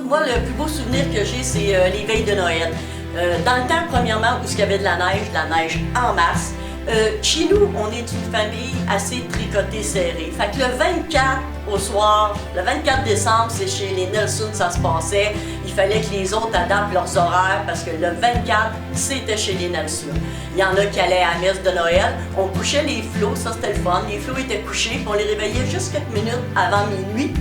Moi, le plus beau souvenir que j'ai, c'est les veilles de Noël. Dans le temps, premièrement, où il y avait de la neige en masse. Chez nous, on est une famille assez tricotée, serrée. Fait que le 24 au soir, le 24 décembre, c'est chez les Nelson que ça se passait. Il fallait que les autres adaptent leurs horaires parce que le 24, c'était chez les Nelson. Il y en a qui allaient à la messe de Noël. On couchait les flots, ça c'était le fun. Les flots étaient couchés, puis on les réveillait juste quelques minutes avant minuit.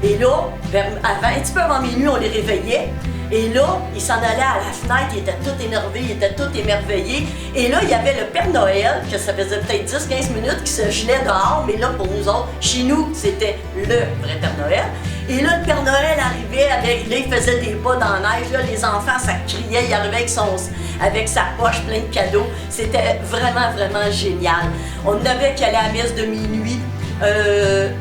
Et là, un petit peu avant minuit, on les réveillait. Et là, ils s'en allaient à la fenêtre, ils étaient tout énervés, ils étaient tout émerveillés. Et là, il y avait le Père Noël, que ça faisait peut-être 10-15 minutes, qui se gelait dehors. Mais là, pour nous autres, chez nous, c'était le vrai Père Noël. Et là, le Père Noël arrivait, là, il faisait des pas dans la neige. Là, les enfants, ça criait, il arrivait avec sa poche pleine de cadeaux. C'était vraiment, vraiment génial. On avait qu'à aller à la messe de minuit.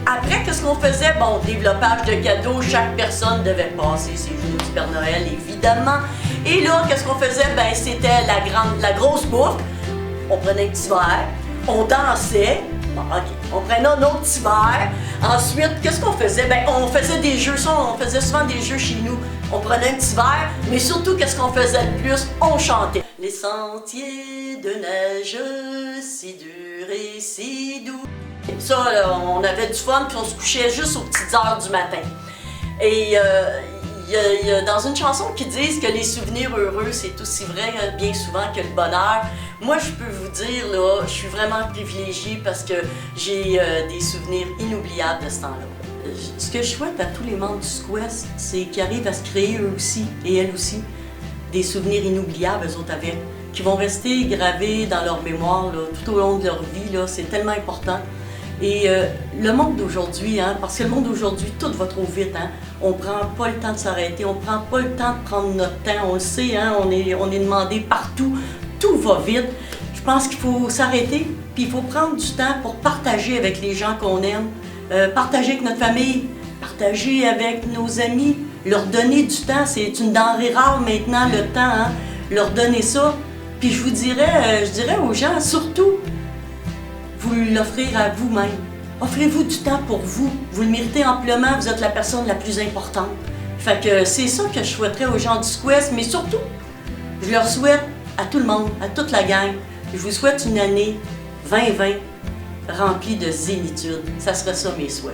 Après, qu'est-ce qu'on faisait? Bon, développage de cadeaux, chaque personne devait passer ses jours du Père Noël, évidemment. Et là, qu'est-ce qu'on faisait? Ben, c'était la grosse bouffe. On prenait un petit verre, on dansait. Bon, OK, on prenait un autre petit verre. Ensuite, qu'est-ce qu'on faisait? Ben, on faisait des jeux, on faisait souvent des jeux chez nous. On prenait un petit verre, mais surtout, qu'est-ce qu'on faisait le plus? On chantait. Les sentiers de neige, si durs et si doux. Ça, on avait du fun, puis on se couchait juste aux petites heures du matin. Et il y a dans une chanson qui disent que les souvenirs heureux, c'est aussi vrai bien souvent que le bonheur. Moi, je peux vous dire, là, je suis vraiment privilégiée parce que j'ai des souvenirs inoubliables de ce temps-là. Ce que je souhaite à tous les membres du SQUEST, c'est qu'ils arrivent à se créer eux aussi, et elles aussi, des souvenirs inoubliables, eux autres avec, qui vont rester gravés dans leur mémoire là, tout au long de leur vie. C'est tellement important. Et le monde d'aujourd'hui, parce que le monde d'aujourd'hui, tout va trop vite. On prend pas le temps de s'arrêter, on prend pas le temps de prendre notre temps. On le sait, on est demandé partout, tout va vite. Je pense qu'il faut s'arrêter, puis il faut prendre du temps pour partager avec les gens qu'on aime, partager avec notre famille, partager avec nos amis, leur donner du temps. C'est une denrée rare maintenant, le temps, leur donner ça. Puis je dirais aux gens, surtout, vous l'offrir à vous-même. Offrez-vous du temps pour vous. Vous le méritez amplement, vous êtes la personne la plus importante. Fait que c'est ça que je souhaiterais aux gens du SQUEST, mais surtout, je leur souhaite à tout le monde, à toute la gang, je vous souhaite une année 2020 remplie de zénitude. Ça serait ça mes souhaits.